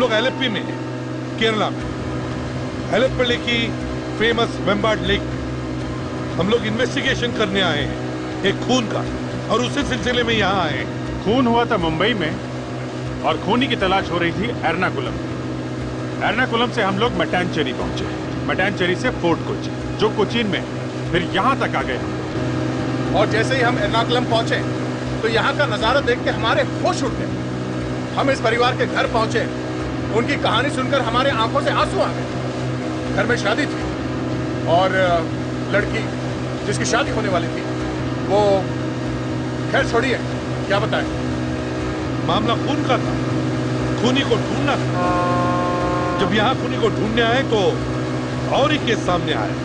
लोग एलेप्पी में हैं, केरला में। एलेप्पी की फेमस वेम्बार्ड लेक में हम लोग इन्वेस्टिगेशन करने आए हैं एक खून का, और उसी सिलसिले में यहाँ आए हैं। खून हुआ था मुंबई में और खूनी की तलाश हो रही थी एर्नाकुलम। एर्नाकुलम से हम लोग मट्टानचेरी पहुंचे, मट्टानचेरी से फोर्ट कोची जो कोचीन में, फिर यहाँ तक आ गए हम लोग। और जैसे ही हम एर्नाकुलम पहुंचे तो यहाँ का नजारा देख के हमारे होश उठ गए। हम इस परिवार के घर पहुंचे, उनकी कहानी सुनकर हमारे आंखों से आंसू आ गए। घर में शादी थी और लड़की जिसकी शादी होने वाली थी वो, खैर छोड़िए, क्या बताएं। मामला खून का था, खूनी को ढूंढना था। जब यहाँ खूनी को ढूंढने आए तो और ही केस सामने आया।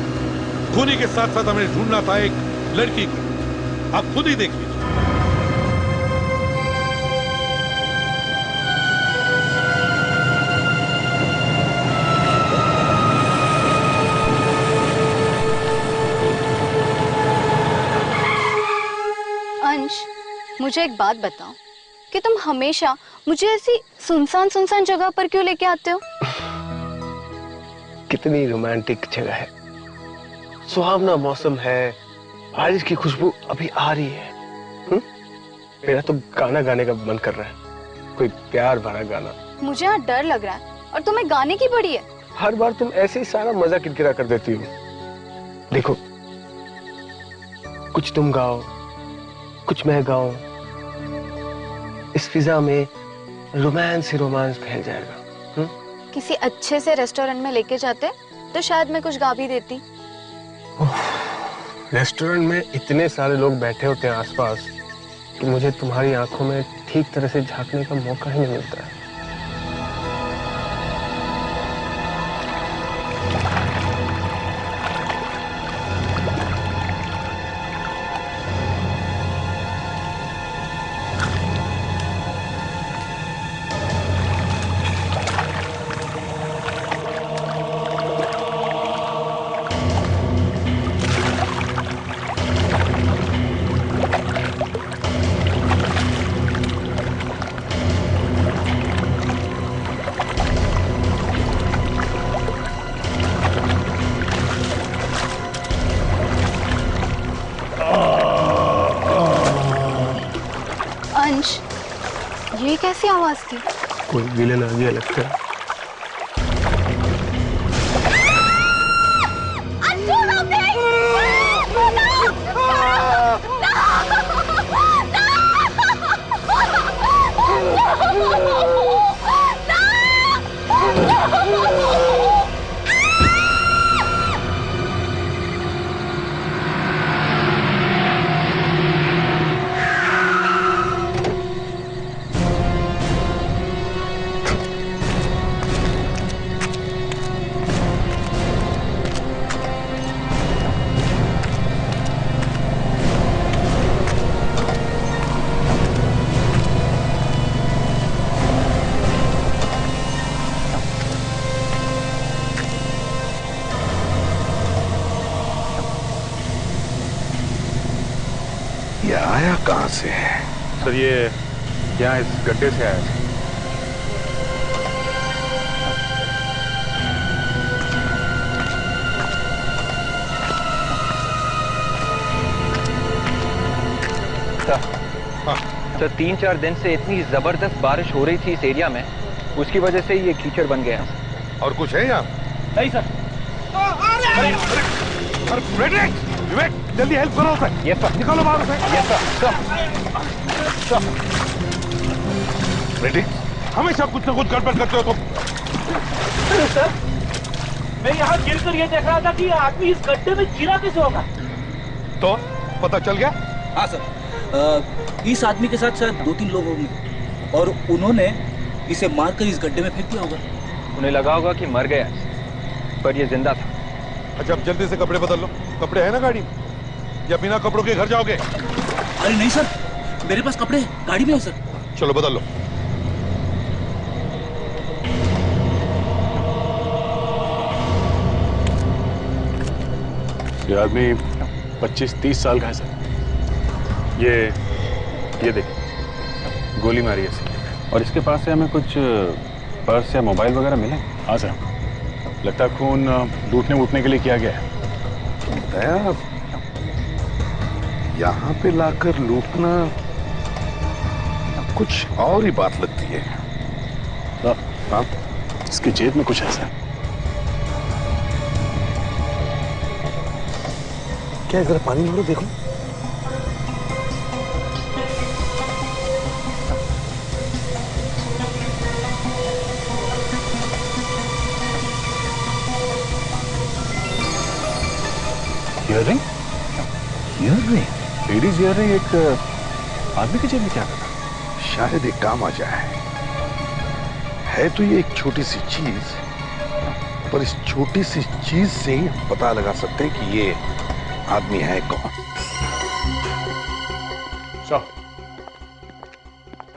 खूनी के साथ साथ हमें ढूंढना था एक लड़की को। आप खुद ही देख लीजिए। अंश, मुझे एक बात बताओ कि तुम हमेशा मुझे ऐसी सुनसान सुनसान जगह पर क्यों लेके आते हो? कितनी रोमांटिक जगह है, सुहावना मौसम है, बारिश की खुशबू अभी आ रही है। मेरा तो गाना गाने का मन कर रहा है, कोई प्यार भरा गाना। मुझे यहाँ डर लग रहा है और तुम्हें गाने की बड़ी है। हर बार तुम ऐसे ही सारा मजा किरकिरा कर देती हो। देखो, कुछ तुम गाओ, कुछ मैं गाऊं, इस फिजा में रोमांस ही रोमांस फैल जाएगा। किसी अच्छे से रेस्टोरेंट में लेके जाते तो शायद मैं कुछ गा भी देती। रेस्टोरेंट में इतने सारे लोग बैठे होते हैं आसपास कि मुझे तुम्हारी आंखों में ठीक तरह से झांकने का मौका ही नहीं मिलता है। ये कैसी आवाज थी? कोई विलेन आ गया लगता है। ये आया कहां से है? सर ये यहाँ इस गड्ढे से आया। तो 3-4 दिन से इतनी जबरदस्त बारिश हो रही थी इस एरिया में, उसकी वजह से ये कीचड़ बन गया। और कुछ है यहाँ? नहीं सर। फ्रेडरिक, विवेक, जल्दी हेल्प करो उसे। Yes sir. निकालो बाहर उसे। Yes sir. फ्रेडरिक, हमेशा कुछ ना कुछ गड़बड़ करते हो तुम। सर, मैं यहाँ गिरकर ये देख रहा था कि आदमी इस गड्ढे में गिरा कैसे होगा। तो पता चल गया? हाँ सर, इस आदमी के साथ शायद 2-3 लोग होंगे और उन्होंने इसे मारकर इस गड्ढे में फेंक दिया होगा। उन्हें लगा होगा कि मर गया, पर ये जिंदा था। अच्छा, अब जल्दी से कपड़े बदल लो। कपड़े हैं ना गाड़ी में, या बिना कपड़ों के घर जाओगे? अरे नहीं सर, मेरे पास कपड़े गाड़ी में है सर। चलो बदल लो। ये आदमी 25-30 साल का है सर। ये देख, गोली मारी है इसे। और इसके पास से हमें कुछ पर्स या मोबाइल वगैरह मिले? हाँ सर, लगता है खून लूटने वूटने के लिए किया गया है। दया, यहाँ पे लाकर लूटना कुछ और ही बात लगती है। हाँ, इसकी जेब में कुछ ऐसा है। क्या जरा पानी लो, देखो। ईयररिंग? ईयररिंग? लेडीज ईयररिंग एक आदमी की जेब में क्या करना? शायद एक काम आ जाए। है तो ये एक छोटी सी चीज, पर इस छोटी सी चीज से ही पता लगा सकते हैं कि ये आदमी है कौन।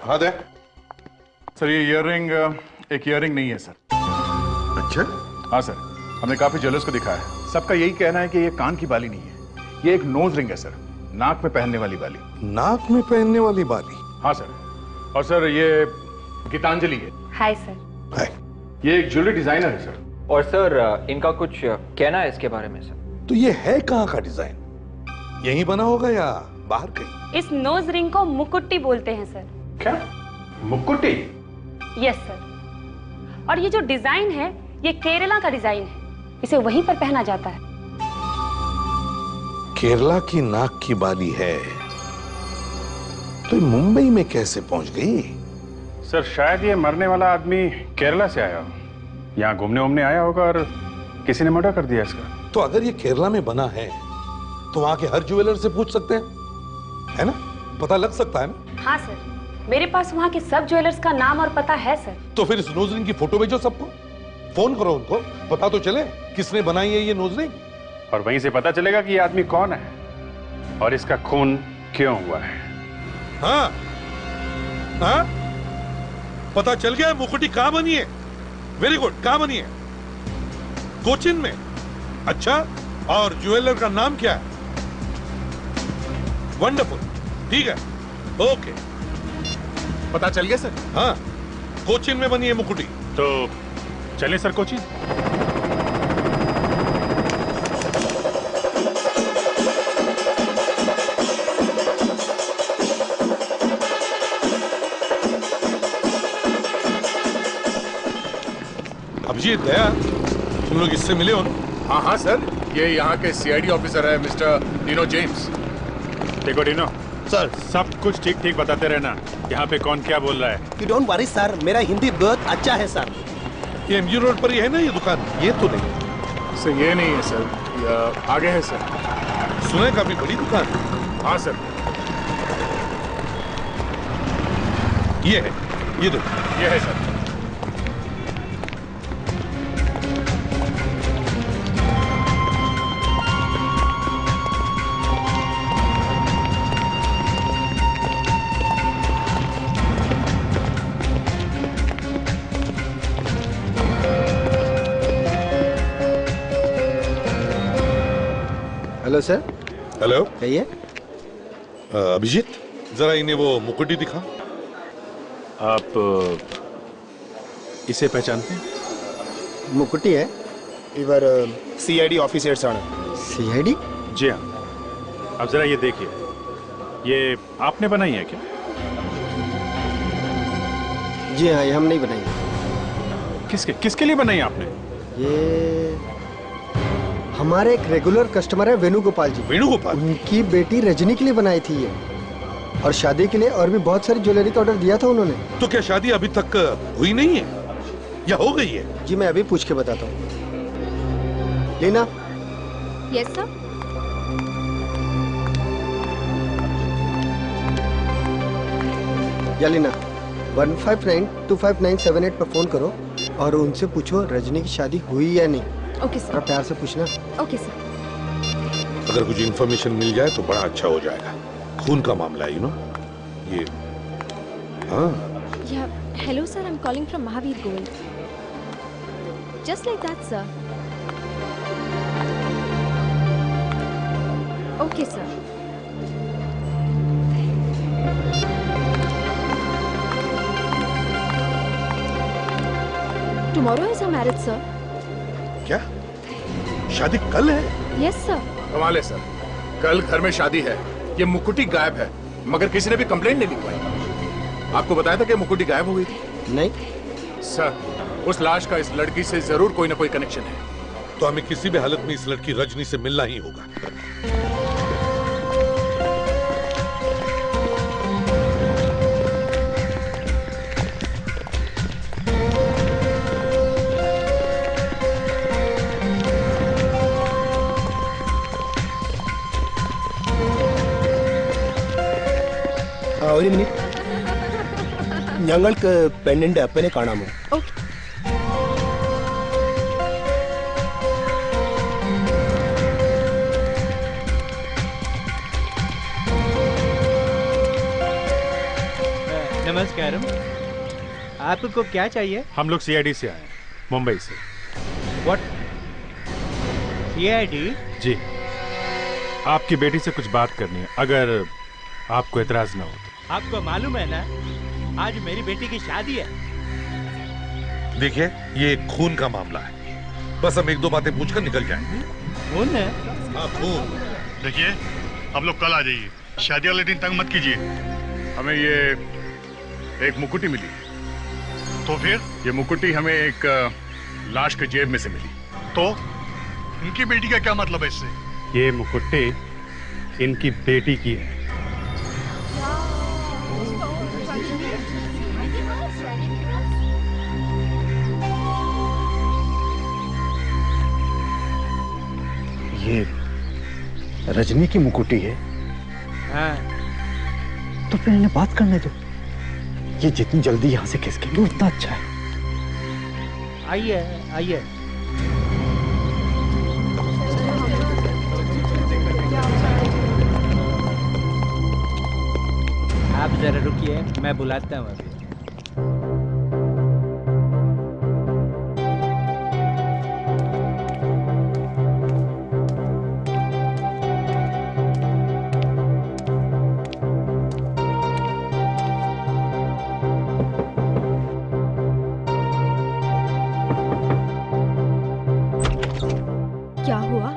हाँ दे। सर ये ईयररिंग एक ईयररिंग नहीं है सर। अच्छा, हाँ सर, हमने काफी ज्वेलर्स को दिखाया है, सबका यही कहना है कि ये कान की बाली नहीं है, ये एक नोज रिंग है सर, नाक में पहनने वाली बाली। नाक में पहनने वाली बाली? हाँ सर, और सर ये गीतांजलि है। Hi sir. है। ये एक ज्वेलरी डिजाइनर है सर। और सर इनका कुछ कहना है इसके बारे में सर? तो ये है कहाँ का डिजाइन? यहीं बना होगा या बाहर कहीं? इस नोज रिंग को मुकुट्टी बोलते हैं सर। क्या? मुकुट्टी? Yes sir. और ये जो डिजाइन है ये केरला का डिजाइन है, इसे वहीं पर पहना जाता है। केरला की नाक की बाली है तो ये मुंबई में कैसे पहुंच गई? सर शायद ये मरने वाला आदमी केरला से आया हो, यहाँ घूमने उमने आया होगा और किसी ने मर्डर कर दिया इसका। तो अगर ये केरला में बना है तो वहां के हर ज्वेलर से पूछ सकते हैं, है ना? पता लग सकता है ना? हाँ सर, मेरे पास वहाँ के सब ज्वेलर्स का नाम और पता है सर। तो फिर इस नोज रिंग की फोटो भेजो सबको, फोन करो उनको, पता तो चले किसने बनाई है ये नोज रिंग। और वहीं से पता चलेगा कि ये आदमी कौन है और इसका खून क्यों हुआ है। हाँ हाँ, पता चल गया मुकुटी कहां बनी है। वेरी गुड, कहां बनी है? कोचिन में। अच्छा, और ज्वेलर का नाम क्या है? वंडरफुल, ठीक है, ओके। पता चल गया सर? हाँ, कोचिन में बनी है मुकुटी। तो चलें सर कोचिन। अभिजीत, दया, तुम लोग इससे मिले हो ना? हाँ हाँ सर, ये यहाँ के सीआईडी ऑफिसर है मिस्टर डिनो जेम्स। देखो डिनो सर, सब कुछ ठीक ठीक बताते रहना, यहाँ पे कौन क्या बोल रहा है। You don't worry सर, मेरा हिंदी बहुत अच्छा है सर। ये एमजी रोड पर ही है ना ये दुकान? ये तो नहीं सर ये नहीं है सर, ये आगे है सर। सुना है काफी बड़ी दुकान। हाँ सर, ये है, ये देखो, ये है सर। Hello sir. हेलो, कहिए। अभिजीत, जरा इन्हें वो मुकुटी दिखा। आप इसे पहचानते हैं? मुकुटी है इवर सीआईडी ऑफिसर्स आना। सीआईडी? जी हाँ। अब जरा ये देखिए, ये आपने बनाई है क्या? जी हाँ, ये हम नहीं बनाएंगे। किसके किसके लिए बनाई आपने? ये हमारे एक रेगुलर कस्टमर है वेणुगोपाल जी। वेणुगोपाल? उनकी बेटी रजनी के लिए बनाई थी ये, और शादी के लिए और भी बहुत सारी ज्वेलरी का ऑर्डर दिया था उन्होंने। तो क्या शादी अभी तक हुई नहीं है या हो गई है? जी मैं अभी पूछ के बताता हूँ। लीना। Yes sir. या लीना, 15925978 पर फोन करो और उनसे पूछो रजनी की शादी हुई या नहीं। ओके थोड़ा सर। प्यार से पूछना। Okay sir. अगर कुछ इंफॉर्मेशन मिल जाए तो बड़ा अच्छा हो जाएगा। खून का मामला है, यू नो। ये हाँ। Yeah, hello sir, I'm calling from Mahavir Gold. Just like that, sir. Okay, sir. Tomorrow is our marriage, sir. क्या शादी कल है? Yes, sir. कमाल है सर, कल घर में शादी है, ये मुकुटी गायब है, मगर किसी ने भी कंप्लेंट नहीं लिखवाई। आपको बताया था कि मुकुटी गायब हो गई थी? नहीं सर, उस लाश का इस लड़की से जरूर कोई ना कोई कनेक्शन है। तो हमें किसी भी हालत में इस लड़की रजनी से मिलना ही होगा। ഒരു മിനിറ്റ് ഞങ്ങൾക്ക് പെണ്ണിന്റെ അപ്പനെ കാണാമോ? नमस्कारम, आपको क्या चाहिए? हम लोग सीआईडी से आए हैं, मुंबई से। व्हाट? सीआईडी? जी, आपकी बेटी से कुछ बात करनी है, अगर आपको एतराज ना हो तो। आपको मालूम है ना, आज मेरी बेटी की शादी है। देखिए, ये खून का मामला है, बस हम एक दो बातें पूछकर निकल जाएंगे। खून है? हाँ, खून। देखिए, आप लोग कल आ जाइए, शादी वाले दिन तंग मत कीजिए। हमें ये एक मुकुटी मिली, तो फिर ये मुकुटी हमें एक लाश के जेब में से मिली, तो इनकी बेटी का क्या मतलब है इससे? ये मुकुट्टी इनकी बेटी की है। ये रजनी की मुकुटी है? हाँ। तो फिर इन्हें बात करने दो, ये जितनी जल्दी यहाँ से खिसकेंगे उतना अच्छा है। आइए आइए। आप जरा रुकिए, मैं बुलाता हूँ अभी। क्या हुआ?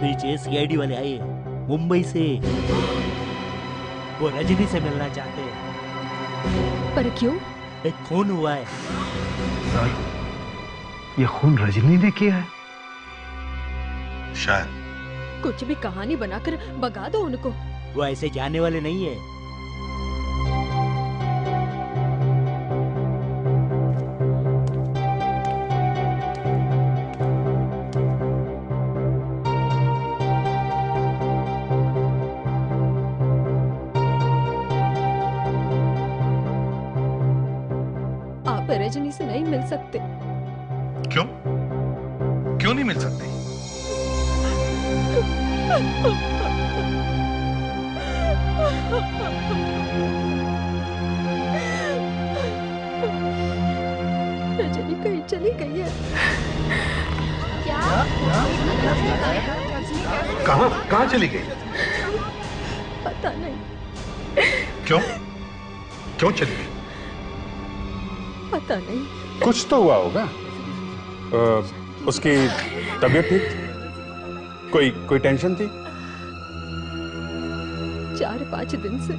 नीचे सीआईडी वाले आए हैं, मुंबई से। वो रजनी से मिलना चाहते हैं। पर क्यों? एक खून हुआ है। सर, ये खून रजनी ने किया है? शायद। कुछ भी कहानी बनाकर भगा दो उनको। वो ऐसे जाने वाले नहीं है। आप रजनी से नहीं मिल सकते। क्यों? क्यों नहीं मिल सकते? रजनी कहीं चली गई है। क्या? कहाँ चली गई? पता नहीं। क्यों? क्यों चली गई? पता नहीं। कुछ तो हुआ होगा। उसकी तबीयत ठीक थी? कोई टेंशन थी? 4-5 दिन से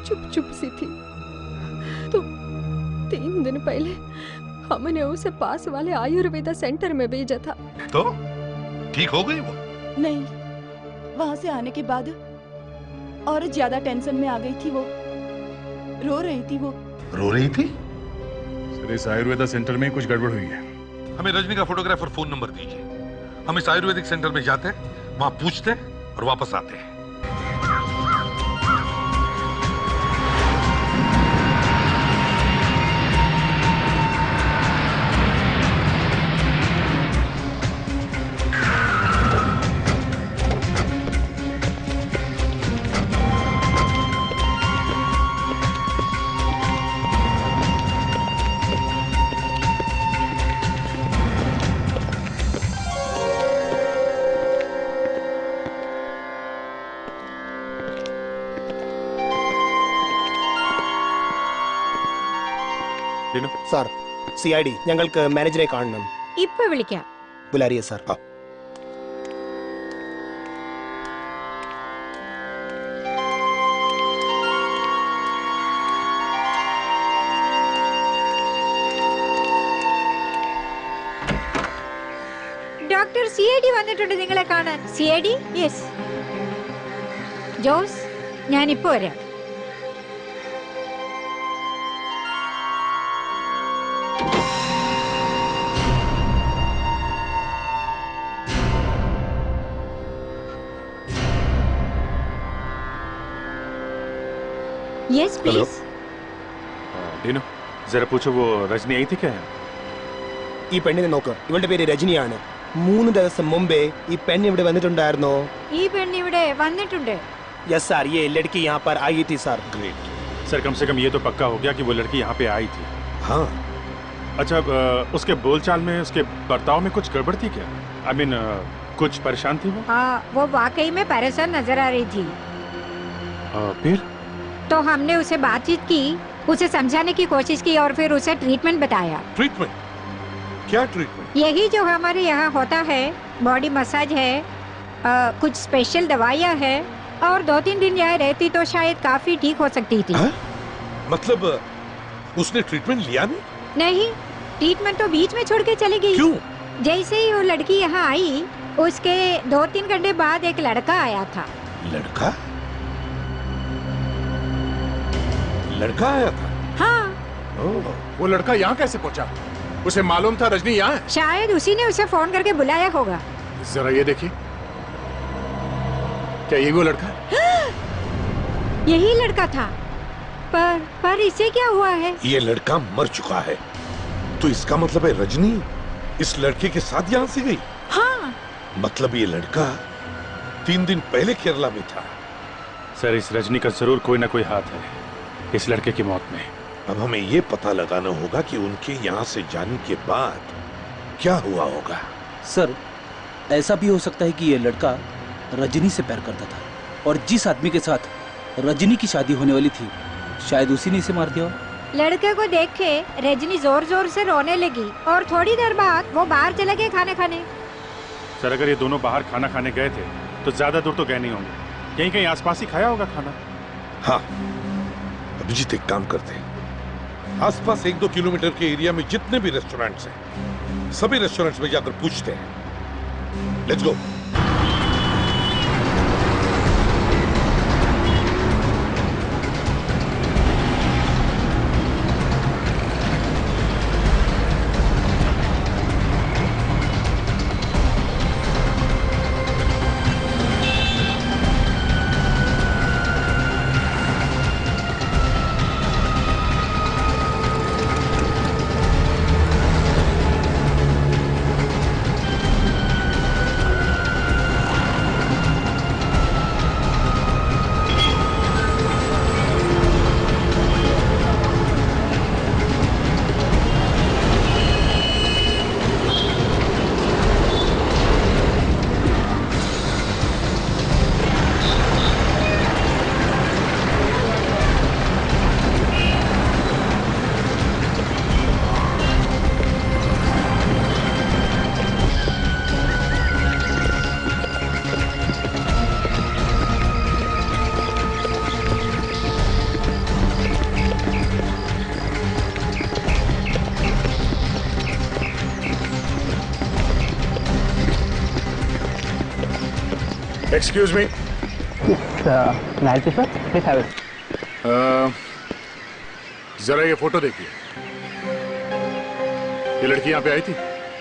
चुप चुप सी थी, तो 3 दिन पहले हमने उसे पास वाले आयुर्वेदा सेंटर में भेजा था। तो ठीक हो गई वो? नहीं, वहां से आने के बाद और ज्यादा टेंशन में आ गई थी वो। रो रही थी वो। रो रही थी? सर, इस आयुर्वेदा सेंटर में कुछ गड़बड़ हुई है। हमें रजनी का फोटोग्राफ और फोन नंबर दीजिए। हम इस आयुर्वेदिक सेंटर में जाते हैं, वहां पूछते हैं और वापस आते हैं। CID ഞങ്ങൾക്ക് മാനേജറെ കാണണം. ഇപ്പൊ വിളിക്കാം. ബുലാരിയ സാർ. ഡോക്ടർ CID വന്നിട്ടുണ്ട് നിങ്ങളെ കാണാൻ. CID? യെസ്. ജോസ്, ഞാനിപ്പോ വരാം. Yes please. ഡിനോ, जरा पूछो वो रजनी आई थी क्या? ഈ പെണ്ണിനെ നോക്ക്. ഇവളുടെ പേര് രജനിയാണ്. 3 ദിവസം മുമ്പേ ഈ പെണ്ണ് ഇവിടെ വന്നിട്ടുണ്ടായിരുന്നോ? ഈ പെണ്ണ് ഇവിടെ വന്നിട്ടുണ്ട്. यस सर, ये लड़की यहाँ पर आई थी सर. ग्रेट सर, कम से कम ये तो पक्का हो गया कि वो लड़की यहाँ पे आई थी. हाँ. अच्छा, उसके बोलचाल में, उसके बर्ताव में कुछ गड़बड़ थी क्या? आई मीन कुछ परेशान थी वो? हाँ, वो वाकई में परेशान नजर आ रही थी. फिर तो हमने उसे बातचीत की, उसे समझाने की कोशिश की और फिर उसे ट्रीटमेंट बताया. ट्रीटमेंट? क्या ट्रीटमेंट? यही जो हमारे यहाँ होता है. बॉडी मसाज है, कुछ स्पेशल दवाइयाँ है, और 2-3 दिन यहाँ रहती तो शायद काफी ठीक हो सकती थी. मतलब उसने ट्रीटमेंट लिया नहीं, ट्रीटमेंट तो बीच में छोड़ के चली गई. क्यों? जैसे ही वो लड़की यहाँ आई, उसके 2-3 घंटे बाद एक लड़का आया था. लड़का? लड़का आया था? हाँ. वो लड़का यहाँ कैसे पहुँचा? उसे मालूम था रजनी यहाँ है? शायद उसी ने उसे फोन करके बुलाया होगा. जरा ये देखिए, क्या ये वो लड़का है? यही लड़का था. पर इसे क्या हुआ है? ये लड़का मर चुका है. तो इसका मतलब है रजनी इस लड़के के साथ यहाँ से गई? हाँ. मतलब ये लड़का 3 दिन पहले केरला में था. सर, इस रजनी का जरूर कोई ना कोई हाथ है इस लड़के की मौत में. अब हमें ये पता लगाना होगा कि उनके यहाँ से जाने के बाद क्या हुआ होगा. सर, ऐसा भी हो सकता है कि ये लड़का रजनी से प्यार करता था और जिस आदमी के साथ रजनी की शादी होने वाली थी, शायद उसी ने इसे मार दिया. लड़के को देख के रजनी जोर जोर से रोने लगी और थोड़ी देर बाद वो बाहर चले गए खाने खाने. सर, अगर ये दोनों बाहर खाना खाने गए थे तो ज्यादा दूर तो गए नहीं होंगे. कहीं कहीं आसपास ही खाया होगा खाना. हाँ, अभिजीत एक काम करते हैं, आसपास 1-2 किलोमीटर के एरिया में जितने भी रेस्टोरेंट्स हैं, सभी रेस्टोरेंट्स में जाकर पूछते हैं. Let's go. Excuse me. Narity sir, please have it. जरा ये फोटो देखिए. ये लड़की यहाँ पे आई थी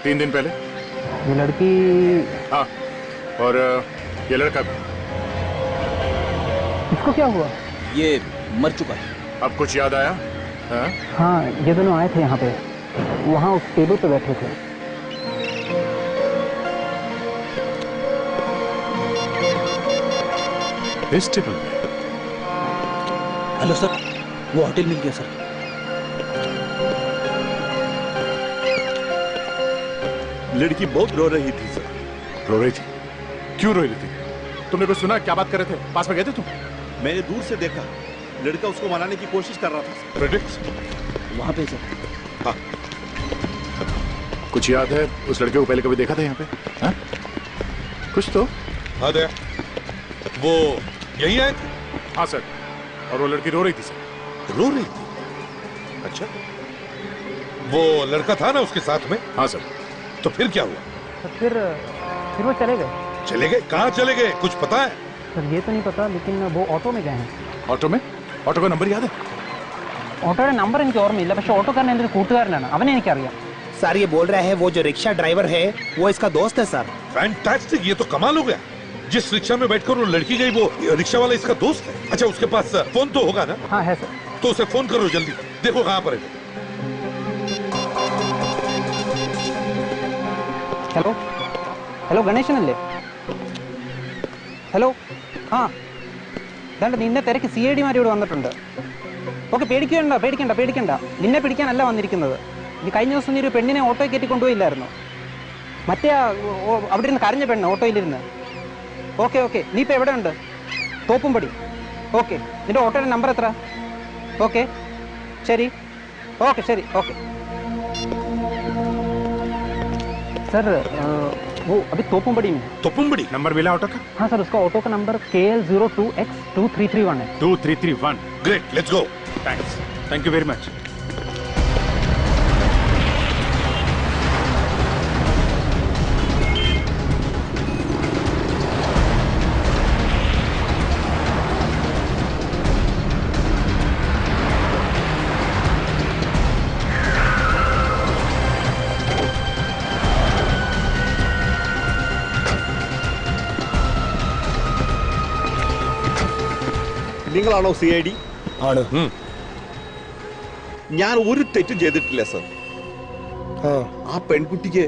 3 दिन पहले. ये लड़की? हाँ, और ये लड़का भी. इसको क्या हुआ? ये मर चुका है. अब कुछ याद आया? हाँ, ये दोनों आए थे यहाँ पे, वहाँ उस टेबल पे बैठे थे. इस टेबल पे? हेलो सर, वो होटल मिल गया सर. लड़की बहुत रो रही थी सर. रो रही थी? क्यों रो रही थी? तुमने कुछ सुना? क्या बात कर रहे थे? पास में गए थे तुम? मैंने दूर से देखा, लड़का उसको मनाने की कोशिश कर रहा था. प्रेडिक्ट वहाँ पे सर. हाँ. कुछ याद है? उस लड़के को पहले कभी देखा था यहाँ पे? हाँ? कुछ तो? हाँ दे, वो यही आए थे? हाँ सर, और वो लड़की रो रही थी सर। रो रही थी? अच्छा, वो लड़का था ना उसके साथ में? हाँ सर। तो फिर क्या हुआ? तो फिर वो चले गए। चले गए? कहाँ चले गए, कुछ पता है? सर ये तो नहीं पता, लेकिन वो ऑटो में गए हैं। ऑटो में? ऑटो का नंबर याद है? ഓട്ടോയുടെ നമ്പർ എനിക്ക് ഓർമ്മയില്ല, പക്ഷെ ഓട്ടോക്കാരൻ എൻ്റെ ഒരു കൂട്ടുകാരനാണ്, അവനെ എനിക്കറിയാം. सर ये बोल रहा है वो जो रिक्शा ड्राइवर है वो इसका दोस्त है सर। फैंटास्टिक, ये तो कमाल हो गया। जिस रिक्शा में बैठकर वो लड़की गई वो रिक्शा वाला इसका दोस्त है? अच्छा, उसके पास फोन तो होगा ना? हाँ है सर। तो उसे फोन करो जल्दी, देखो कहाँ पर है। Hello hello ഗണേശനല്ലേ? ഹലോ ആ ദാണ്ട് നിന്നെ തിരക്ക് CID മാർ ഇവിടെ വന്നിട്ടുണ്ട്. ഓക്കെ, പേടിക്കണ്ട, നിന്നെ പിടിക്കാനല്ല വന്നിരിക്കുന്നത്. നീ കഴിഞ്ഞ ദിവസം നീ ഒരു പെണ്ണിനെ ഓട്ടോയിൽ കയറ്റി കൊണ്ടുപോയില്ലായിരുന്നു? മറ്റേ അവിടെ ഇരുന്ന് കരഞ്ഞ പെണ്ണ് ഓട്ടോയിലിരുന്ന്. ഓക്കെ, നീ ഇപ്പോൾ എവിടെ ഉണ്ട്? തോപ്പുംപടി. ഓക്കെ, നിന്റെ ഓട്ടോയുടെ നമ്പർ എത്ര? ഓക്കെ ശരി. सर वो अभी तोपुमबड़ी में। तोपुमबड़ी? नंबर मिला ऑटो का? हाँ सर, उसका ऑटो का नंबर KL02X2331 है। 2331। Great, let's go. Thanks, thank you very much. നിങ്ങളാണോ CID? ആണ്. ഞാൻ ഒരു തെറ്റും ചെയ്തിട്ടില്ല സർ. ആ പെൺകുട്ടിക്ക്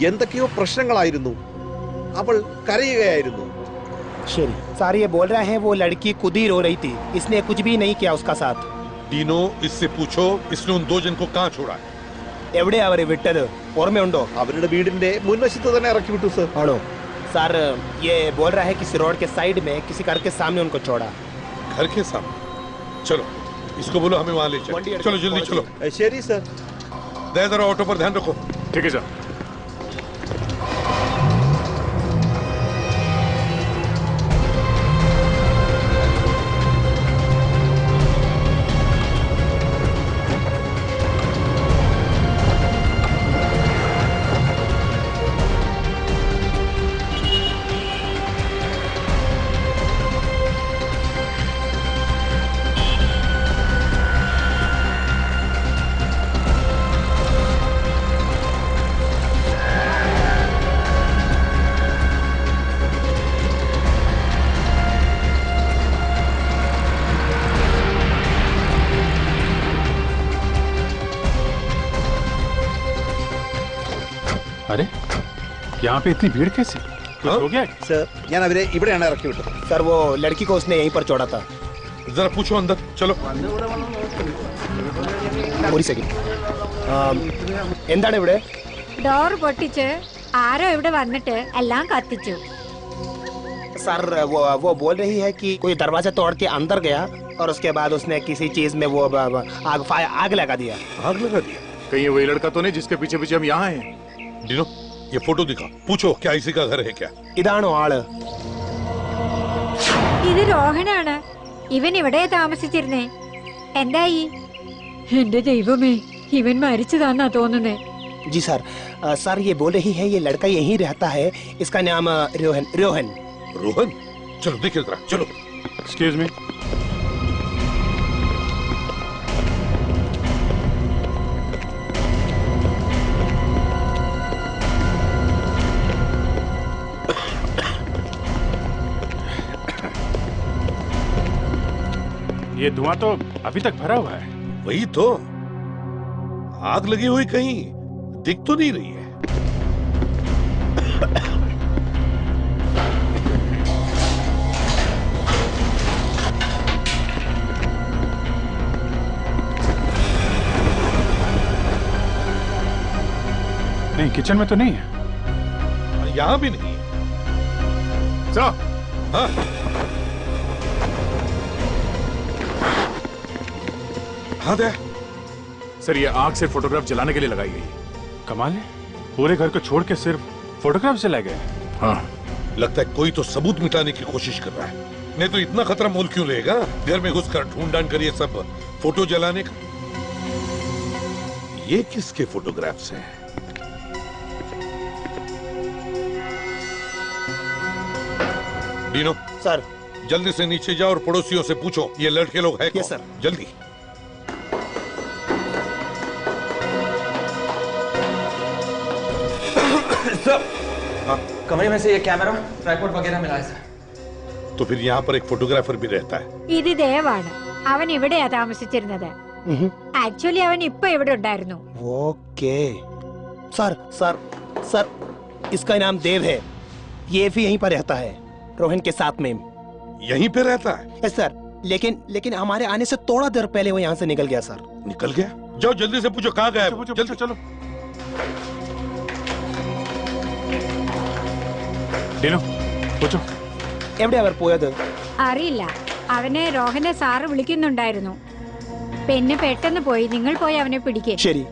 എന്തൊക്കെയോ പ്രശ്നങ്ങളായിരുന്നു, അവൾ കരയുകയായിരുന്നു. ശരി സാർ, ये बोल रहा है वो लड़की खुद ही रो रही थी, इसने कुछ भी नहीं किया उसका साथ. डीनो, इससे पूछो इसने उन दो जन को कहाँ छोड़ा है? എവിടെ അവരെ വിട്ടത് ഓർമ്മയുണ്ടോ? അവരുടെ വീടിന്റെ മുൻവശത്ത് തന്നെ ഇറക്കി വിട്ടു സർ. ആണോ? सर ये बोल रहा है किसी रोड के साइड में किसी घर के सामने उनको छोड़ा. घर के सामने? चलो इसको बोलो हमें वहां ले चलो। चलो जल्दी चलो। ശരി സർ. दे जरा ऑटो पर ध्यान रखो। ठीक है सर। अरे यहाँ पे इतनी भीड़ कैसे? कुछ हो गया? सर ഞാൻ അവരെ ഇവിടെയാണ് ഇറക്കി വിട്ടത്. सर वो लड़की को उसने यहीं पर छोड़ा था. जरा पूछो अंदर, चलो. ഒരു സെക്കൻഡ്. എന്താണ് ഇവിടെ? ഡോർ പൊട്ടിച്ച് ആരോ ഇവിടെ വന്നിട്ട് എല്ലാം കത്തിച്ചു. सर वो बोल रही है कि कोई दरवाजा तोड़ के अंदर गया और उसके बाद उसने किसी चीज में वो आग लगा दिया. आग लगा दिया? कहीं वही लड़का तो नहीं जिसके पीछे पीछे हम यहाँ हैं? डिनो, ये फोटो दिखा, पूछो क्या इसी का घर है क्या? ഇതാണോ ആള്? ഇത് രോഹനാണ്. ഇവൻ ഇവിടെ താമസിച്ചിരുന്നേ. എന്തായി? എന്റെ ദൈവമേ, ഇവൻ മരിച്ചതാണെന്നാ തോന്നുന്നേ. जी सर. सर ये बोल रही है ये लड़का यहीं रहता है, इसका नाम रोहन. रोहन? चलो देखिए जरा, चलो. Excuse me. ये धुआं तो अभी तक भरा हुआ है. वही तो, आग लगी हुई कहीं दिख तो नहीं रही है. नहीं, किचन में तो नहीं है. यहाँ भी नहीं है. सर. हाँ. हाँ दे. सर ये आग से फोटोग्राफ जलाने के लिए लगाई गई है. कमाल है. पूरे घर को छोड़ के सिर्फ फोटोग्राफ से ले गए। हाँ, लगता है कोई तो सबूत मिटाने की कोशिश कर रहा है। नहीं तो इतना खतरा मोल क्यों लेगा घर में घुसकर ढूंढ कर ये सब फोटो जलाने का। ये किसके फोटोग्राफ्स हैं? डीनो सर, जल्दी से नीचे जाओ और पड़ोसियों से पूछो ये लड़के लोग हैं कौन? सर। जल्दी। सर, कमरे में से ये कैमरा ट्राइपॉड वगैरह मिला है सर। तो फिर यहाँ पर एक फोटोग्राफर भी रहता है। ഇത് ദേവാണ്. അവൻ ഇവിടെയാ താമസിച്ചിരുന്നത്. ആക്ച്വലി അവൻ ഇപ്പോ ഇവിടെ ഉണ്ടായിരുന്നു. ओके सर सर सर, इसका नाम देव है। ये भी यहीं पर रहता है रोहन के साथ में। यहीं पे रहता है? यस सर, लेकिन हमारे आने से थोड़ा देर पहले वो यहाँ से निकल गया सर। निकल गया? जाओ जल्दी से पूछो कहाँ गया। जल्दी चलो। ഡീനോ പൂച്ചോ. എവിടെയാ അവർ പോയത്? അറിയില്ല. അവനെ റോഹനെ സാറ് വിളിക്കുന്നുണ്ടായിരുന്നു. പിന്നെ പെട്ടെന്ന് പോയി. നിങ്ങൾ പോയി അവനെ പിടിക്കേ. ശരി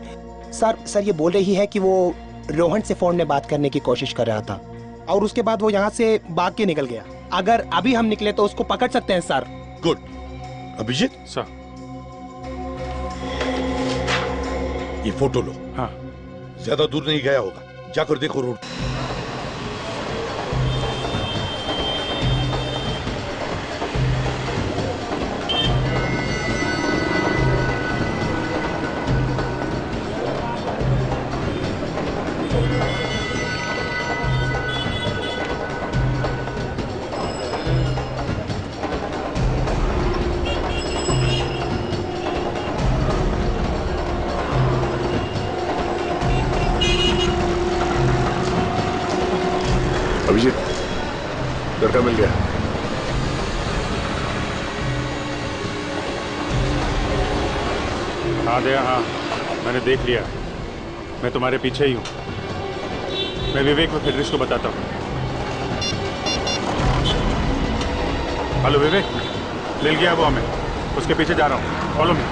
सर। सर ये बोल रही है कि वो रोहन से फोन में बात करने की कोशिश कर रहा था और उसके बाद वो यहाँ से भाग के निकल गया। अगर अभी हम निकले तो उसको पकड़ सकते हैं सर। गुड। अभिजीत सर, ये फोटो लो। हाँ। ज्यादा दूर नहीं गया होगा, जाकर देखो रोड। अभिजीत, लड़का मिल गया। हाँ दया, हाँ मैंने देख लिया। मैं तुम्हारे पीछे ही हूँ। मैं विवेक और फेडरिस को बताता हूँ। हेलो विवेक, मिल गया वो हमें। उसके पीछे जा रहा हूँ, फॉलो मी।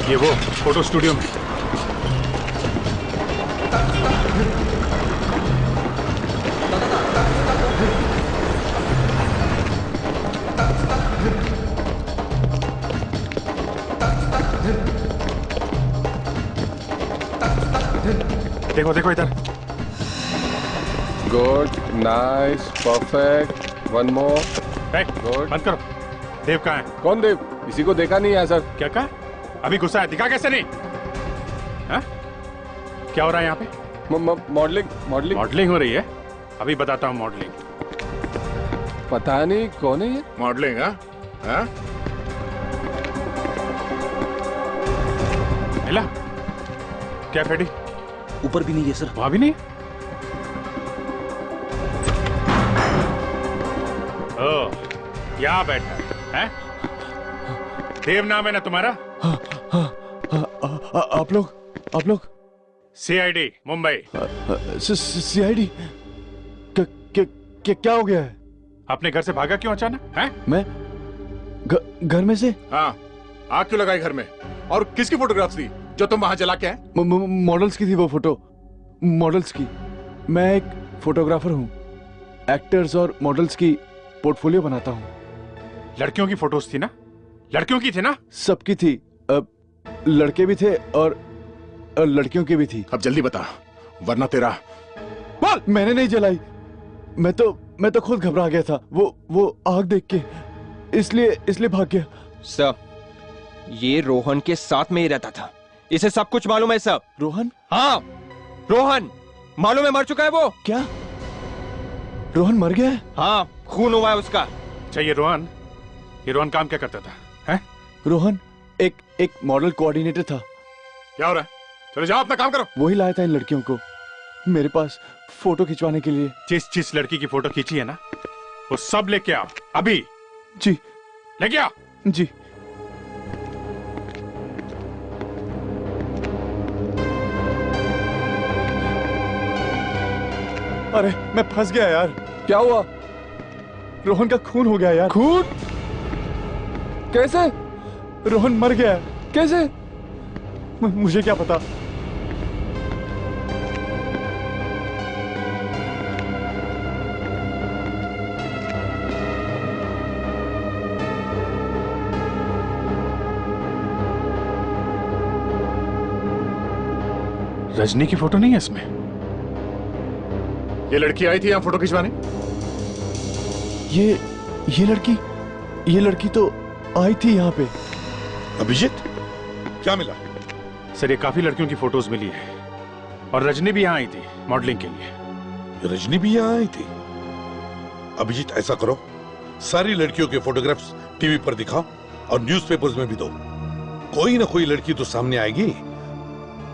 ये वो फोटो स्टूडियो में। देखो देखो इधर। Good, nice, perfect, one more. Good. बंद करो। देव कहाँ है? कौन देव? इसी को देखा नहीं है सर। क्या कहा? अभी गुस्सा है, दिखा कैसे नहीं? हा? क्या हो रहा है यहाँ पे? मॉडलिंग। मॉडलिंग हो रही है? अभी बताता हूँ मॉडलिंग। पता नहीं कौन है ये। मॉडलिंग? हाँ? मिला? क्या फेडी? ऊपर भी नहीं है सर। वहां भी नहीं? ओ, यहाँ बैठा है? देव नाम है ना तुम्हारा? आप लोग आप लोग? सीआईडी मुंबई। सीआईडी? क्या हो गया है? अपने घर से भागा क्यों अचानक? हैं? मैं घर में से? हाँ, आग क्यों लगाई घर में? और किसकी फोटोग्राफ्स थी जो तुम वहां जला के आए? मॉडल्स की थी वो फोटो, मॉडल्स की। मैं एक फोटोग्राफर हूँ, एक्टर्स और मॉडल्स की पोर्टफोलियो बनाता हूँ। लड़कियों की फोटोज थी ना? लड़कियों की थी ना? सबकी थी, लड़के भी थे और लड़कियों की भी थी। अब जल्दी बता, वरना तेरा बोल। मैंने नहीं जलाई, मैं तो खुद घबरा गया था, वो आग देख के, इसलिए भाग गया। सर, ये रोहन के साथ में ही रहता था, इसे सब कुछ मालूम है सर। रोहन? हाँ, रोहन मालूम है, मर चुका है वो। क्या? रोहन मर गया है? हाँ, खून हुआ है उसका। चाहिए रोहन? ये रोहन काम क्या करता था? हैं? रोहन एक मॉडल कोऑर्डिनेटर था। क्या हो रहा है? चलो जाओ, अपना काम करो। वही लाया था इन लड़कियों को मेरे पास फोटो खिंचवाने के लिए। जिस लड़की की फोटो खींची है ना, वो सब लेके आओ अभी। जी। लेके आओ। जी। अरे मैं फंस गया यार। क्या हुआ? रोहन का खून हो गया यार। खून? कैसे? रोहन मर गया, कैसे? मुझे क्या पता। रजनी की फोटो नहीं है इसमें। ये लड़की आई थी यहाँ फोटो खिंचवाने? ये लड़की तो आई थी यहाँ पे। अभिजीत, क्या मिला? सर, ये काफी लड़कियों की फोटोज मिली है और रजनी भी यहाँ आई थी मॉडलिंग के लिए। रजनी भी यहाँ आई थी? अभिजीत, ऐसा करो, सारी लड़कियों के फोटोग्राफ्स टीवी पर दिखाओ और न्यूज़पेपर्स में भी दो। कोई ना कोई लड़की तो सामने आएगी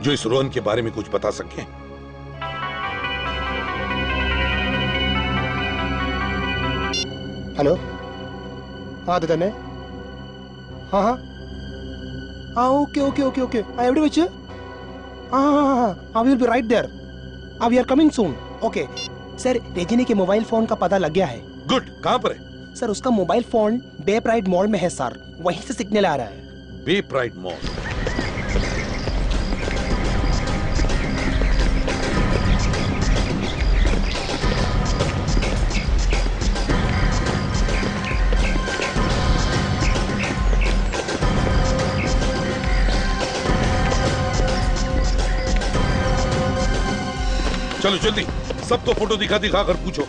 जो इस रोहन के बारे में कुछ बता सके। हेलो, हाँ ददन है। हाँ, ओके, एवरी विच, हाँ, we will be right there, we are coming soon. Okay sir, Rajni के मोबाइल फोन का पता लग गया है। गुड, कहाँ पर है? सर, उसका मोबाइल फोन बे प्राइड मॉल में है सर, वहीं से सिग्नल आ रहा है। बे प्राइड मॉल? चलो जल्दी, सबको फोटो दिखा कर पूछो।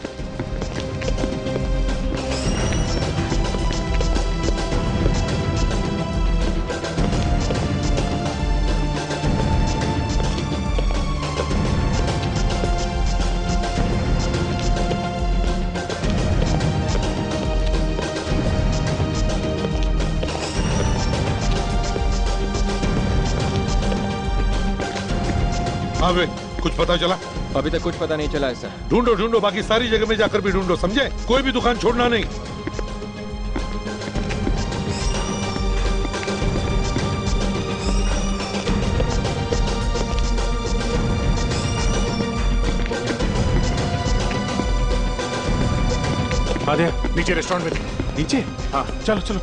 हाँ वे, कुछ पता चला? अभी तक कुछ पता नहीं चला है सर। ढूंढो, बाकी सारी जगह में जाकर भी ढूंढो, समझे? कोई भी दुकान छोड़ना नहीं। आधे नीचे रेस्टोरेंट में। नीचे? हाँ, चलो।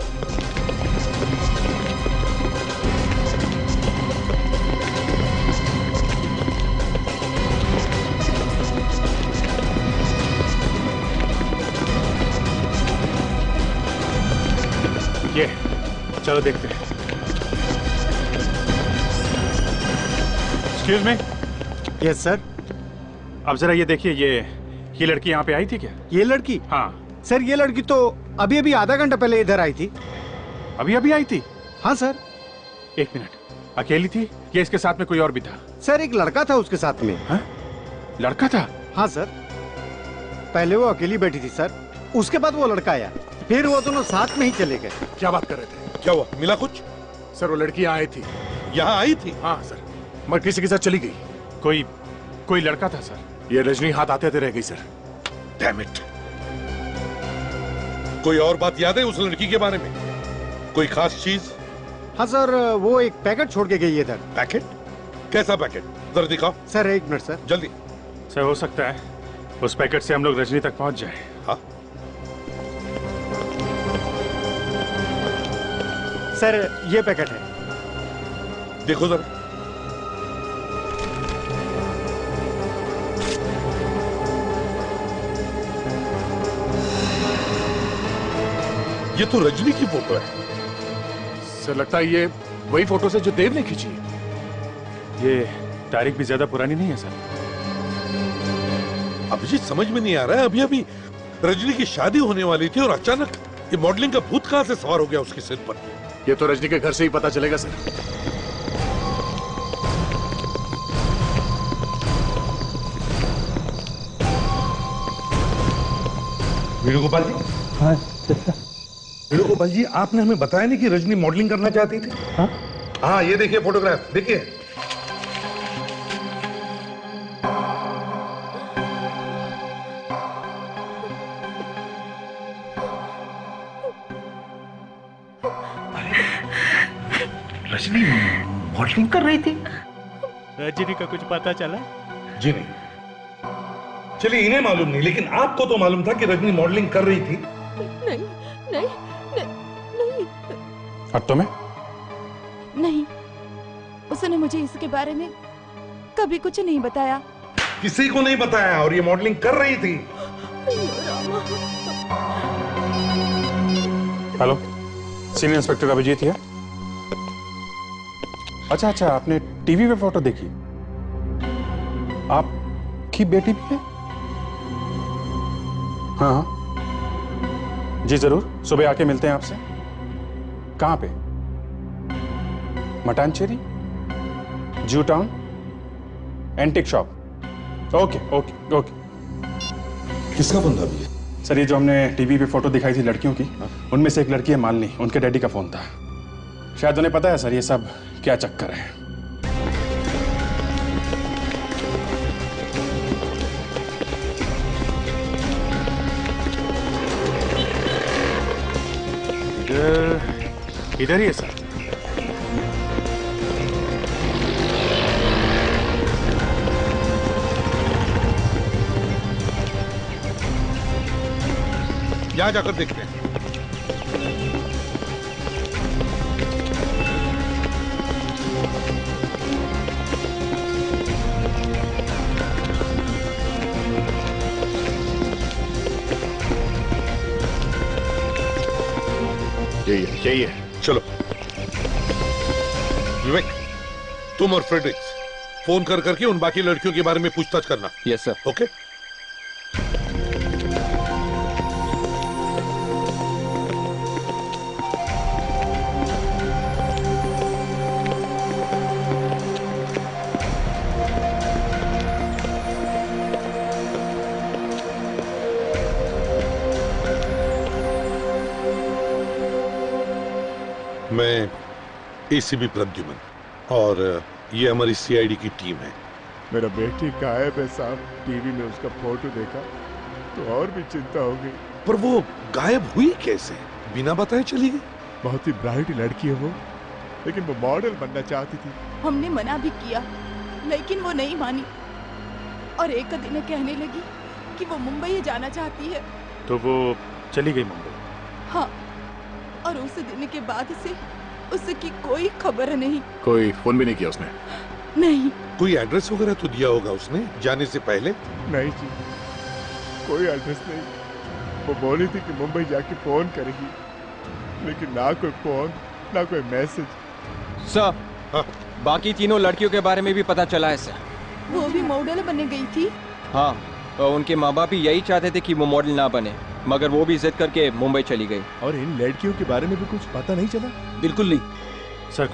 ये चलो देखते हैं। Excuse me. Yes sir. अब जरा ये देखिए, ये लड़की यहाँ पे आई थी क्या? ये लड़की? हाँ सर, ये लड़की तो अभी आधा घंटा पहले इधर आई थी। अभी आई थी? हाँ सर। एक मिनट, अकेली थी या इसके साथ में कोई और भी था? सर, एक लड़का था उसके साथ में। हाँ? लड़का था? हाँ सर, पहले वो अकेली बैठी थी सर, उसके बाद वो लड़का आया, फिर वो दोनों साथ में ही चले गए। क्या बात कर रहे थे? क्या हुआ? मिला कुछ? सर, वो लड़की यहाँ आई थी। यहाँ आई थी? हाँ सर, मगर किसी के साथ चली गई। कोई लड़का था सर? ये रजनी हाथ आते रह गई सर। Damn it. कोई और बात याद है उस लड़की के बारे में? कोई खास चीज? हाँ सर, वो एक पैकेट छोड़ के गई है इधर। पैकेट? कैसा पैकेट? जरा दिखाओ। Sir 1 minute sir. जल्दी। सर हो सकता है उस पैकेट से हम लोग रजनी तक पहुंच जाए। हाँ सर ये पैकेट है। देखो जरा। ये तो रजनी की फोटो है। सर लगता है ये वही फोटो से जो देव ने खींची है। ये तारीख भी ज्यादा पुरानी नहीं है सर। अभिजीत समझ में नहीं आ रहा है, अभी अभी रजनी की शादी होने वाली थी और अचानक ये मॉडलिंग का भूत कहां से सवार हो गया उसके सिर पर। ये तो रजनी के घर से ही पता चलेगा सर। वेणुगोपाल जी। हाँ वेणुगोपाल जी, आपने हमें बताया नहीं कि रजनी मॉडलिंग करना चाहती थी। हाँ ये देखिए फोटोग्राफ, देखिए। रजनी मॉडलिंग कर रही थी। रजनी का कुछ पता चला? जी नहीं। चलिए इन्हें मालूम नहीं, लेकिन आपको तो मालूम था कि रजनी मॉडलिंग कर रही थी। नहीं नहीं नहीं, नहीं। और तुम्हें? नहीं, उसने मुझे इसके बारे में कभी कुछ नहीं बताया। किसी को नहीं बताया और ये मॉडलिंग कर रही थी। हेलो, सीनियर इंस्पेक्टर अभिजीत है। अच्छा, आपने टीवी पे फोटो देखी? आपकी बेटी भी है? हाँ जी जरूर, सुबह आके मिलते हैं आपसे। कहाँ पे? मटानचेरी, जू town, antique shop. Okay okay okay. किसका बंदा भी है? सर ये जो हमने टीवी पे फोटो दिखाई थी लड़कियों की, उनमें से एक लड़की है मालिनी, उनके डैडी का फोन था। शायद उन्हें पता है सर ये सब क्या चक्कर है। इधर ही है सर। यहां जाकर देखते हैं। यही है। चलो विवेक, तुम और फ्रेडरिक्स फोन कर करके उन बाकी लड़कियों के बारे में पूछताछ करना। Yes sir. ओके। मैं एसीपी प्रद्युमन और ये हमारी सीआईडी की टीम है। मेरा बेटी गायब है साहब। टीवी में उसका फोटो देखा तो और भी चिंता हो गई। पर वो गायब हुई कैसे? बिना बताए चली गई? बहुत ही ब्राइट लड़की है वो, लेकिन वो मॉडल बनना चाहती थी। हमने मना भी किया लेकिन वो नहीं मानी और एक दिन कहने लगी कि वो मुंबई जाना चाहती है। तो वो चली गई मुंबई? हाँ, और उस दिन के बाद से उसकी कोई खबर नहीं। कोई फोन भी नहीं किया उसने? नहीं। कोई एड्रेस वगैरह तो दिया होगा उसने जाने से पहले? नहीं जी, कोई एड्रेस नहीं। वो बोली थी कि मुंबई जाके फोन करेगी, लेकिन ना कोई फोन ना कोई मैसेज। सर, बाकी तीनों लड़कियों के बारे में भी पता चला है सर। वो भी मॉडल बनने गई थी। हाँ, और उनके माँ बाप भी यही चाहते थे कि वो मॉडल ना बने, मगर वो भी जिद करके मुंबई चली गई। और इन लड़कियों के बारे में भी कुछ पता नहीं चला? बिल्कुल नहीं सर।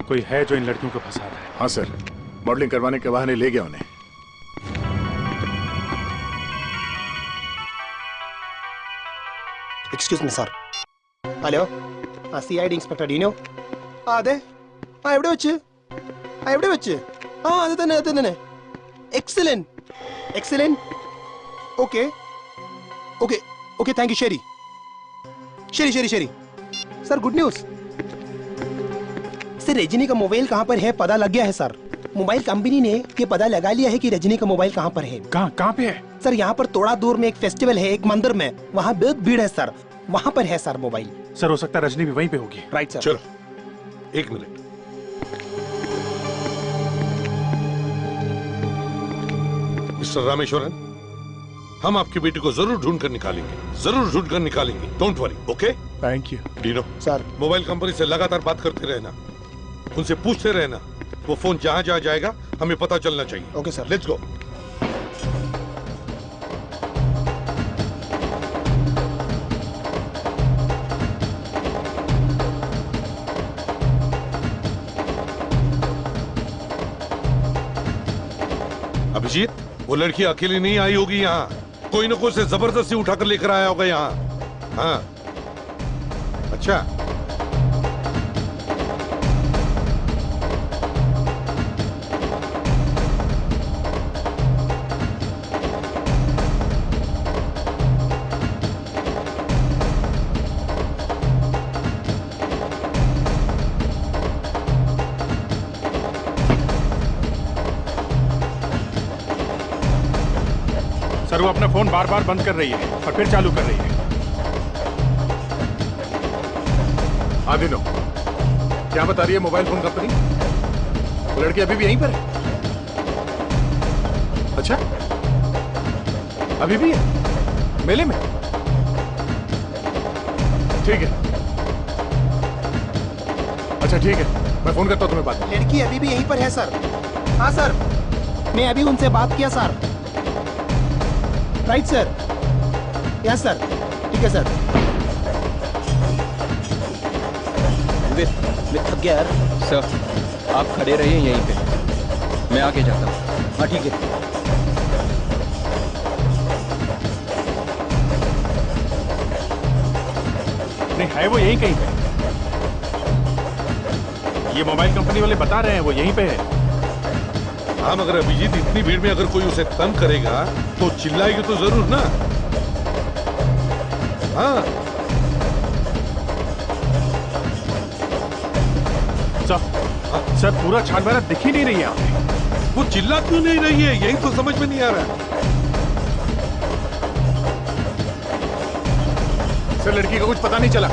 कोई है जो इन लड़कियों को फंसा रहा है। हाँ सर, मॉडलिंग करवाने के बहाने ले गया उन्हें। Excuse me sir. Hello, CID inspector Dino. അതെ എവിടെ വെച്ച് അത് തന്നെ എക്സലന്റ് ഓക്കെ താങ്ക് യു. ശരി സർ, ഗുഡ് ന്യൂസ്. वैसे रजनी का मोबाइल कहाँ पर है पता लग गया है सर। मोबाइल कंपनी ने ये पता लगा लिया है कि रजनी का मोबाइल कहाँ पर है। कहाँ पे है सर? यहाँ पर थोड़ा दूर में एक फेस्टिवल है, एक मंदिर में, वहाँ बहुत भीड़ है सर, वहाँ पर है सर मोबाइल। सर हो सकता है रजनी भी वहीं पे होगी। Right sir. चलो 1 मिनट। मिस्टर रामेश्वरन, हम आपकी बेटी को जरूर ढूंढ कर निकालेंगे, जरूर ढूंढ कर निकालेंगे। Don't worry, okay? Thank you. Dino sir, mobile company से लगातार बात करते रहना, उनसे पूछते रहना। वो फोन जहां जहां जाएगा हमें पता चलना चाहिए। Okay sir. Let's go. Abhijit, वो लड़की अकेली नहीं आई होगी यहाँ, कोई ना कोई उसे जबरदस्ती उठाकर लेकर आया होगा यहाँ। हाँ, अच्छा। सर वो अपना फोन बार बार बंद कर रही है और फिर चालू कर रही है। आदिनो, क्या बता रही है मोबाइल फोन कंपनी? वो लड़की अभी भी यहीं पर है? अच्छा, अभी भी है मेले में? ठीक है, अच्छा ठीक है, मैं फोन करता हूँ तुम्हें बाद में। लड़की अभी भी यहीं पर है सर। हाँ सर, मैं अभी उनसे बात किया sir. Right sir. Yes sir, ठीक है सर। मैं थक गया यार। सर आप खड़े रहिए यहीं पे, मैं आगे जाता हूँ। हाँ ठीक है। नहीं है वो यहीं कहीं पे। ये मोबाइल कंपनी वाले बता रहे हैं वो यहीं पे है। हाँ, मगर अभिजीत इतनी भीड़ में अगर कोई उसे तंग करेगा तो चिल्लाएगी तो जरूर ना। हाँ सर पूरा छानबीन दिख ही नहीं रही है। वो चिल्ला क्यों नहीं रही है, यही तो समझ में नहीं आ रहा। सर लड़की का कुछ पता नहीं चला।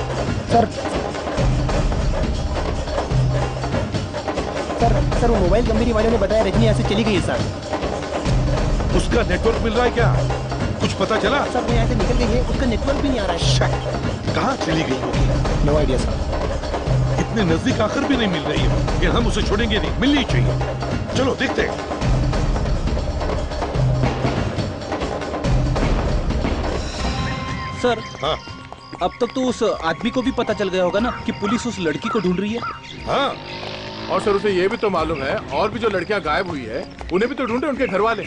सर वो मोबाइल कंपनी वालों ने बताया रजनी यहाँ से चली गई है सर। उसका नेटवर्क मिल रहा है क्या, कुछ पता चला? सर वो यहाँ से निकल गई है, उसका नेटवर्क भी नहीं आ रहा है। कहाँ चली गई होगी? No idea sir. इतने नजदीक आकर भी नहीं मिल रही है, कि हम उसे छोड़ेंगे नहीं, मिलनी चाहिए। चलो देखते हैं। सर हाँ, अब तक तो उस आदमी को भी पता चल गया होगा ना कि पुलिस उस लड़की को ढूंढ रही है। हाँ, और सर उसे ये भी तो मालूम है और भी जो लड़कियां गायब हुई है उन्हें भी तो ढूंढे उनके घर वाले,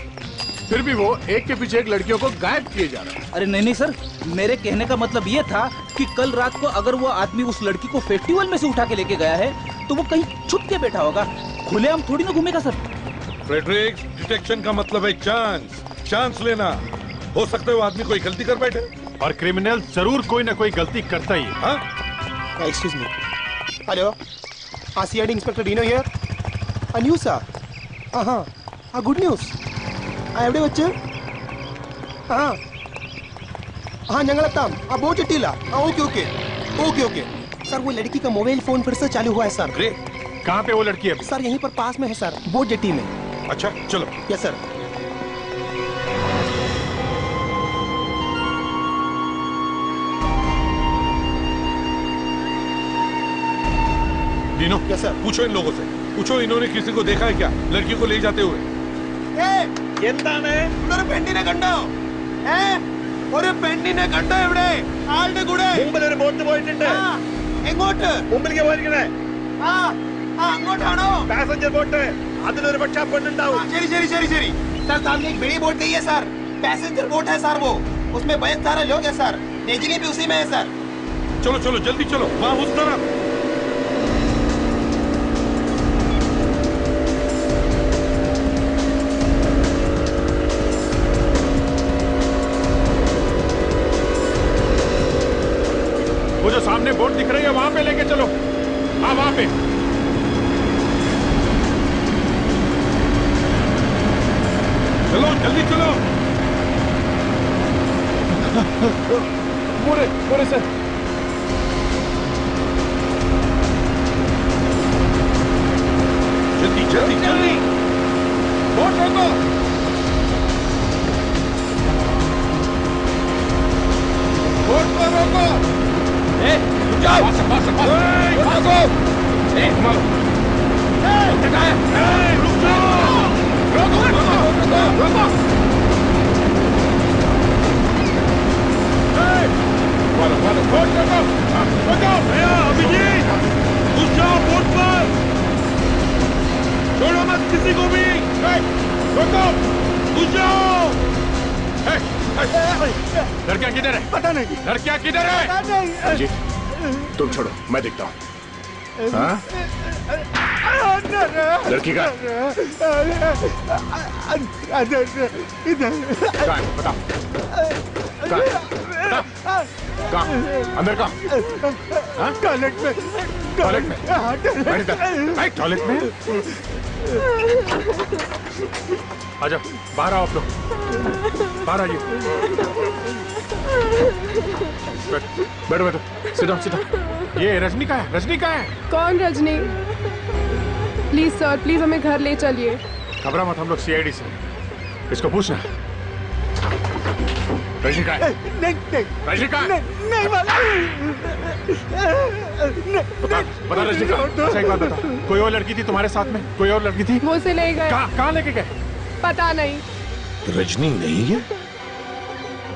फिर भी वो एक के पीछे एक लड़कियों को गायब किए जा रहे हैं। अरे नहीं सर, मेरे कहने का मतलब ये था कि कल रात को अगर वो आदमी उस लड़की को फेस्टिवल में से उठा के लेके गया है तो वो कहीं छुप के बैठा होगा, खुलेआम थोड़ी ना घूमेगा सर। फ्रेडरिक, डिटेक्शन का मतलब है चांस लेना। हो सकता है वो आदमी कोई गलती कर बैठे, और क्रिमिनल जरूर कोई ना कोई गलती करता ही है। Excuse me. Hello, CID inspector Dino here. News sir? हाँ गुड न्यूज। എവിടെ വെച്ച്? ഞങ്ങളെത്താം. बहुत चिट्टीला. ओके। सर वो लड़की का मोबाइल फोन फिर से चालू हुआ है सर। कहाँ पे वो लड़की है? सर यहीं पर पास में है सर, बोट जेट्टी में। अच्छा चलो। Yes sir. Dino, yes sir. पूछो इन लोगों से, पूछो इन्होंने किसी को देखा है क्या लड़की को ले जाते हुए? ഒരു പെണ്ണിനെ കണ്ടോ? ഒരു പെണ്ണിനെ കണ്ടോ ഇവിടെ ആളുടെ കൂടെ? മുമ്പിൽ ഒരു ബോട്ട് പോയിട്ടുണ്ട്. എങ്ങോട്ട്? മുമ്പിലേക്ക് പോയിരിക്കണേ. അങ്ങോട്ടാണോ? Passenger boat. അതിലൊരു പക്ഷെ പെണ്ണുണ്ടാവും. ശരി सर, सामने एक बड़ी बोट गई है सर, पैसेंजर बोट है सर वो, उसमें बहुत सारे लोग हैं सर, रजनी भी उसी में है सर। चलो जल्दी चलो, वहाँ उस तरफ। वो जो सामने बोट दिख रही है वहां पे लेके चलो। हाँ वहां पे। चलो जल्दी चलो। मोरे मोरे सर। जल्दी जल्दी जल्दी। बोट रोको। बोट को रोको। जाओ। रोको। रुक जाओ। रोको रोको रोको। बोट रोको। भैया अभिजीत घुस जाओ बोट पर। छोड़ो मत किसी को भी। रोको घुस जाओ। लड़कियां किधर है? पता नहीं। लड़कियां किधर है? पता नहीं। जी तुम छोड़ो, मैं देखता हूँ। हाँ? लड़की का इधर कहाँ है? बताओ कहाँ? अंदर कहाँ? टॉयलेट में। टॉयलेट में? टॉयलेट में? आ जाओ, बाहर आओ आप लोग, बाहर आइए। बैठो बैठो, सीधा सीधा। ये रजनी का है, रजनी का है। कौन रजनी? प्लीज सर, प्लीज हमें घर ले चलिए। घबरा मत, हम लोग सीआईडी से, इसको पूछना। रजनी का है? नहीं नहीं। रजनी का है? नहीं वाला। बता रजनी का। अच्छा एक बात बता, कोई और लड़की थी तुम्हारे साथ में? कोई और लड़की थी? वो से ले गए। कहाँ लेके गए? पता नहीं। रजनी नहीं है?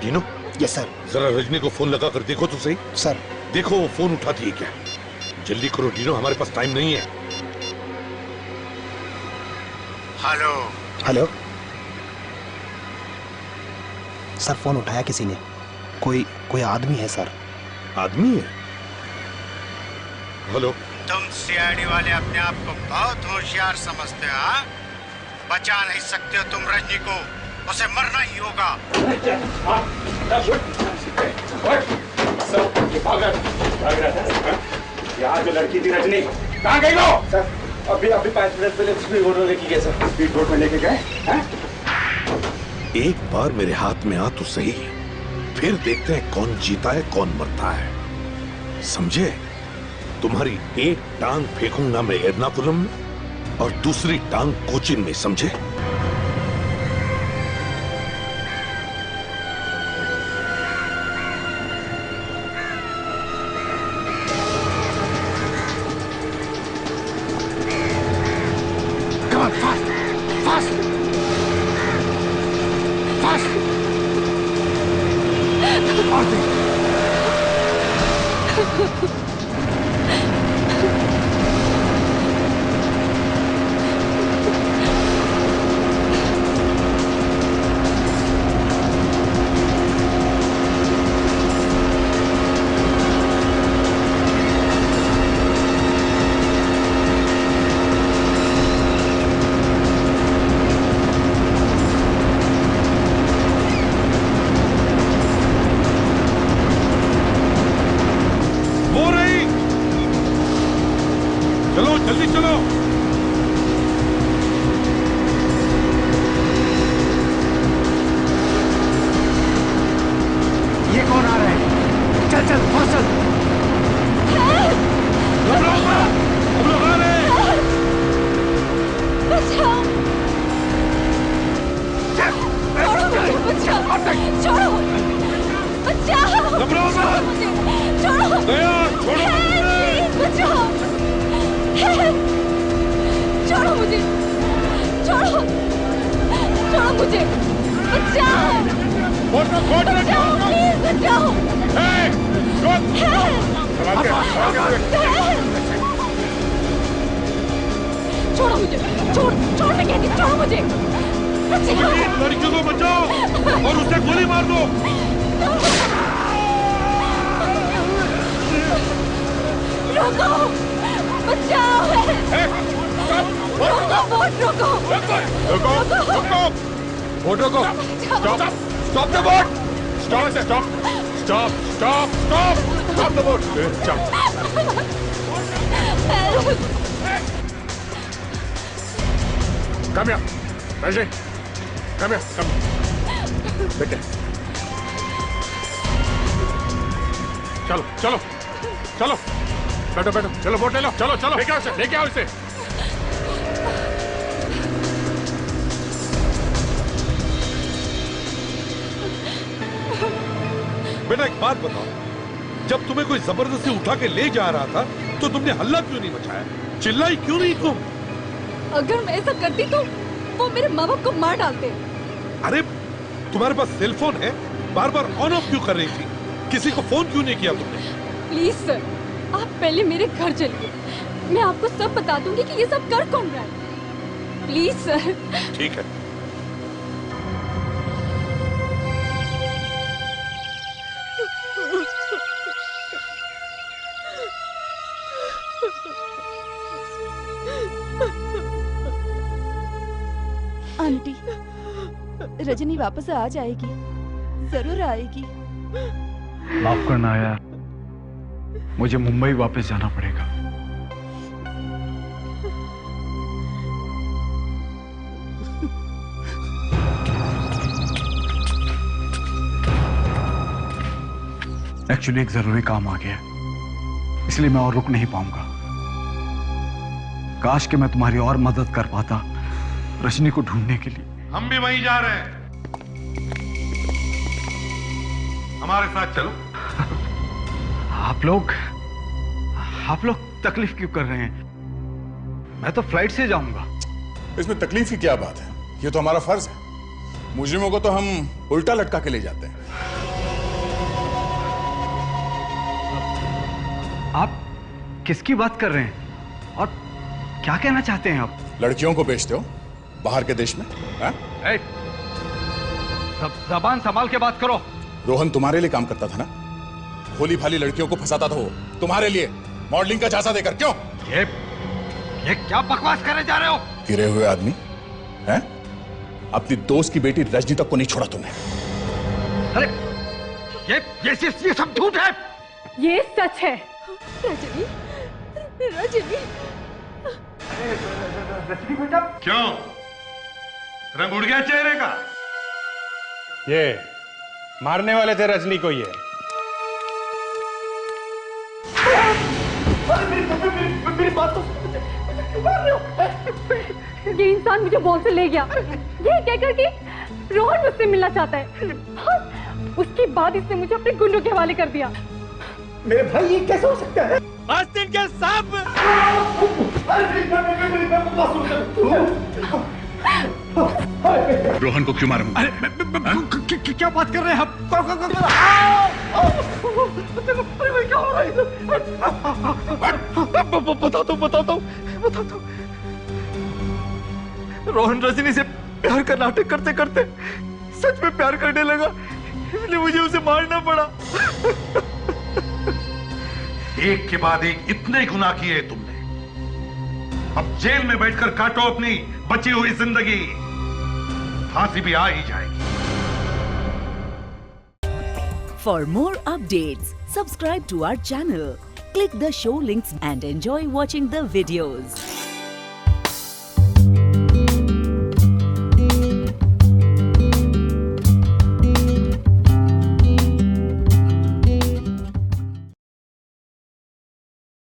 डीनो। Yes sir. जरा रजनी को फोन लगा कर देखो तो सही। सर। देखो वो फोन उठाती है क्या? जल्दी करो डीनो, हमारे पास टाइम नहीं है। हेलो। हेलो सर, फोन उठाया किसी ने? कोई आदमी है सर। आदमी है? हेलो। तुम सीआईडी वाले अपने आप को बहुत होशियार समझते हो, हाँ? बचा नहीं सकते हो तुम रजनी को, उसे मरना ही होगा। यहाँ जो लड़की थी रजनी, कहाँ गई वो? सर अभी 5 मिनट पहले स्पीड बोट में लेके गए सर। स्पीड बोट में लेके गए? एक बार मेरे हाथ में आ तो सही, फिर देखते हैं कौन जीता है कौन मरता है, समझे? तुम्हारी एक टांग फेंकूंगा मैं एर्नाकुलम में और दूसरी टांग कोचिन में, समझे? कम बेटे चलो चलो चलो बैठो बैठो चलो बोट ले लो चलो चलो लेके आओ इसे बेटा एक बात बताओ, जब तुम्हें कोई जबरदस्ती उठा के ले जा रहा था तो तुमने हल्ला क्यों नहीं मचाया, चिल्लाई क्यों नहीं तुम? अगर मैं ऐसा करती तो वो मेरे माँ बाप को मार डालते। अरे तुम्हारे पास सेल फोन है, बार बार ऑन ऑफ क्यों कर रही थी? किसी को फोन क्यों नहीं किया तुमने? प्लीज सर, आप पहले मेरे घर चलिए, मैं आपको सब बता दूंगी कि ये सब कर कौन रहा है। Please sir. ठीक है। आंटी, रजनी वापस आ जाएगी, जरूर आएगी। माफ करना यार, मुझे मुंबई वापस जाना पड़ेगा। एक्चुअली एक जरूरी काम आ गया, इसलिए मैं और रुक नहीं पाऊंगा। काश कि मैं तुम्हारी और मदद कर पाता रजनी को ढूंढने के लिए। हम भी वहीं जा रहे हैं, हमारे साथ चलो। आप लोग तकलीफ क्यों कर रहे हैं? मैं तो फ्लाइट से जाऊंगा। इसमें तकलीफ की क्या बात है, ये तो हमारा फर्ज है। मुजरिमों को तो हम उल्टा लटका के ले जाते हैं। आप किसकी बात कर रहे हैं और क्या कहना चाहते हैं आप? लड़कियों को बेचते हो बाहर के देश में? जबान संभाल के बात करो। रोहन तुम्हारे लिए काम करता था ना, भोली भाली लड़कियों को फंसाता था वो तुम्हारे लिए, मॉडलिंग का झांसा देकर। क्यों? ये क्या बकवास करे जा रहे हो? गिरे हुए आदमी हैं? अपनी दोस्त की बेटी रजनी तक को नहीं छोड़ा तुमने। अरे ये सब झूठ है। ये सच है। रजनी, रजनी, रजनी बेटा, क्यों रंग उड़ गया चेहरे का? ये मारने वाले थे रजनी को। ये मेरी बात तो क्यों मार रहे हो? ये इंसान मुझे बॉल से ले गया, ये कहकर कि रोहन मुझसे मिलना चाहता है। उसके बाद इसने मुझे अपने गुंडों के हवाले कर दिया। मेरे भाई ये कैसे हो सकता है? आस्तीन के सांप। रोहन को क्यों मारूंगा? क्या बात कर रहे हैं आप? बता दो। रोहन रजनी से प्यार का नाटक करते करते सच में प्यार करने लगा, इसलिए मुझे उसे मारना पड़ा। एक के बाद एक इतने गुनाह किए तुमने, अब जेल में बैठकर काटो अपनी बची हुई जिंदगी, फांसी भी आ ही जाएगी। For more updates, subscribe to our channel, click the show links and enjoy watching the videos.